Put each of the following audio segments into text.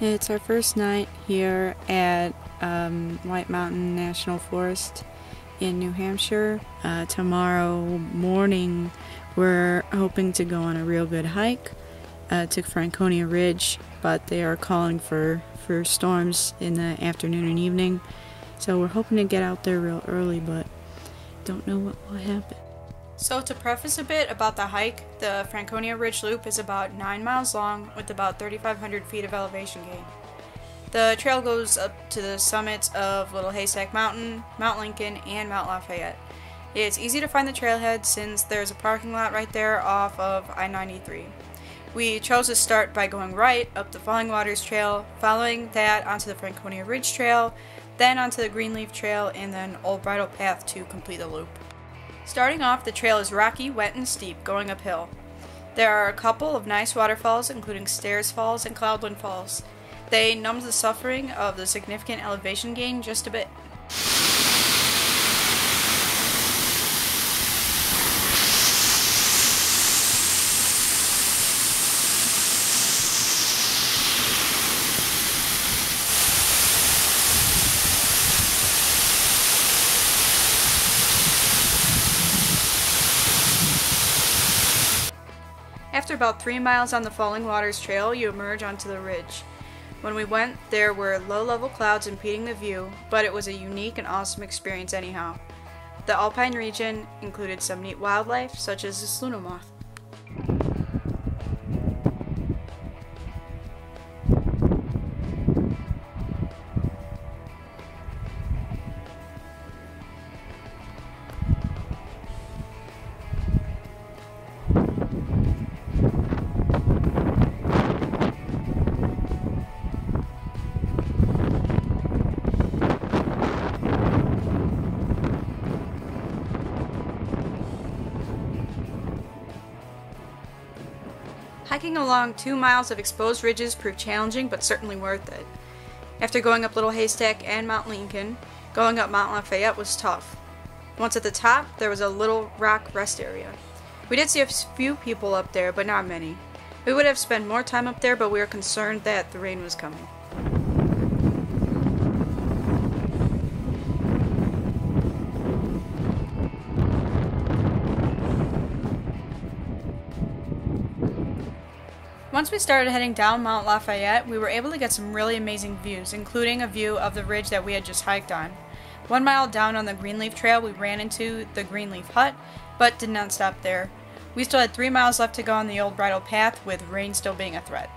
It's our first night here at White Mountain National Forest in New Hampshire. Tomorrow morning we're hoping to go on a real good hike to Franconia Ridge, but they are calling for storms in the afternoon and evening, so we're hoping to get out there real early, but don't know what will happen. So to preface a bit about the hike, the Franconia Ridge Loop is about 9 miles long with about 3,500 feet of elevation gain. The trail goes up to the summits of Little Haystack Mountain, Mount Lincoln, and Mount Lafayette. It's easy to find the trailhead since there's a parking lot right there off of I-93. We chose to start by going right up the Falling Waters Trail, following that onto the Franconia Ridge Trail, then onto the Greenleaf Trail, and then Old Bridle Path to complete the loop. Starting off, the trail is rocky, wet, and steep, going uphill. There are a couple of nice waterfalls, including Stairs Falls and Cloudland Falls. They numb the suffering of the significant elevation gain just a bit. After about 3 miles on the Falling Waters Trail, you emerge onto the ridge. When we went, there were low-level clouds impeding the view, but it was a unique and awesome experience anyhow. The alpine region included some neat wildlife, such as this Luna moth. Hiking along 2 miles of exposed ridges proved challenging, but certainly worth it. After going up Little Haystack and Mount Lincoln, going up Mount Lafayette was tough. Once at the top, there was a little rock rest area. We did see a few people up there, but not many. We would have spent more time up there, but we were concerned that the rain was coming. Once we started heading down Mount Lafayette, we were able to get some really amazing views, including a view of the ridge that we had just hiked on. 1 mile down on the Greenleaf Trail, we ran into the Greenleaf Hut, but did not stop there. We still had 3 miles left to go on the Old Bridle Path, with rain still being a threat.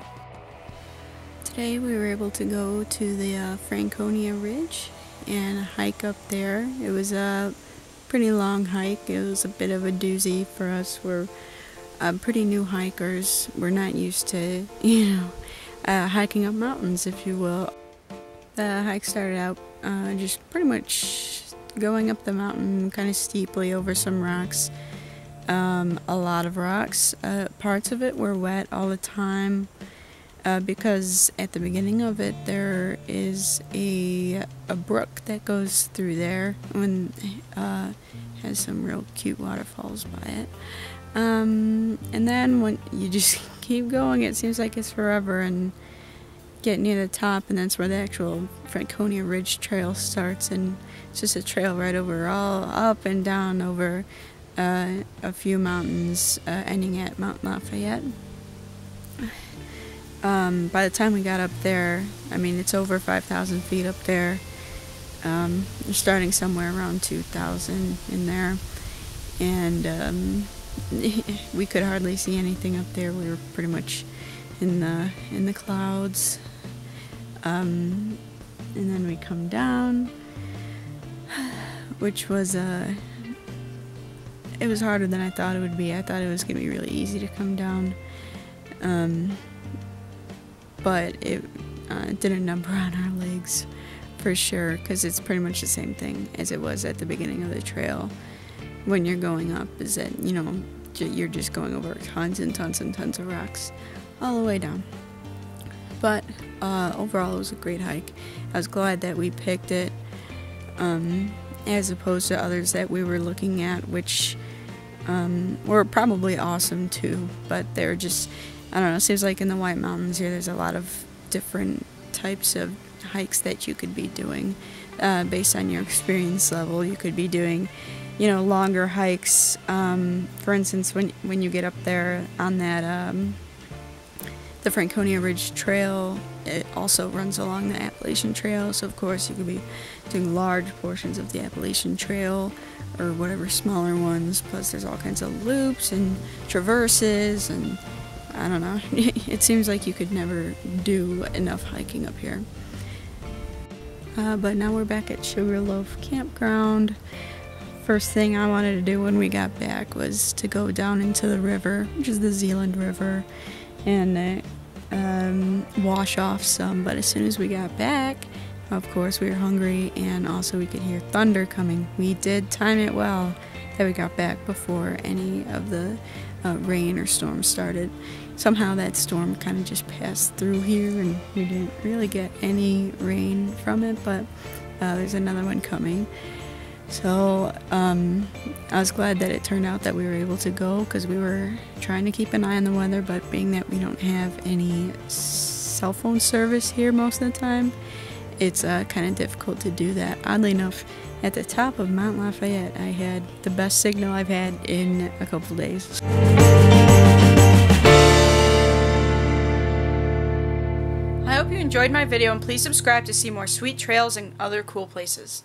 Today we were able to go to the Franconia Ridge and hike up there. It was a pretty long hike. It was a bit of a doozy for us. We're pretty new hikers. We're not used to, hiking up mountains, if you will. The hike started out just pretty much going up the mountain kind of steeply over some rocks. A lot of rocks. Parts of it were wet all the time because at the beginning of it there is a brook that goes through there and has some real cute waterfalls by it. And then when you just keep going, it seems like it's forever, and get near the top, and that's where the actual Franconia Ridge Trail starts, and it's just a trail right over, all up and down over a few mountains, ending at Mount Lafayette. By the time we got up there, I mean, it's over 5,000 feet up there. We're starting somewhere around 2,000 in there, and we could hardly see anything up there. We were pretty much in the clouds, and then we come down, which was it was harder than I thought it would be. I thought it was gonna be really easy to come down, but it did a number on our legs for sure, because it's pretty much the same thing as it was at the beginning of the trail. When you're going up, is that, you're just going over tons and tons and tons of rocks all the way down. But overall, it was a great hike. I was glad that we picked it, as opposed to others that we were looking at, which were probably awesome too, but they're just, I don't know, it seems like in the White Mountains here there's a lot of different types of hikes that you could be doing based on your experience level. You could be doing, you know, longer hikes. For instance, when you get up there on that the Franconia Ridge Trail, it also runs along the Appalachian Trail, so of course you could be doing large portions of the Appalachian Trail or whatever smaller ones, plus there's all kinds of loops and traverses, and I don't know, it seems like you could never do enough hiking up here. But now we're back at Sugarloaf Campground. First thing I wanted to do when we got back was to go down into the river, which is the Zealand River, and wash off some. But as soon as we got back, of course we were hungry, and also we could hear thunder coming. We did time it well that we got back before any of the rain or storm started. Somehow that storm kind of just passed through here and we didn't really get any rain from it, but there's another one coming. So I was glad that it turned out that we were able to go, because we were trying to keep an eye on the weather, but being that we don't have any cell phone service here most of the time, it's kind of difficult to do that. Oddly enough, at the top of Mount Lafayette, I had the best signal I've had in a couple days. I hope you enjoyed my video, and please subscribe to see more sweet trails and other cool places.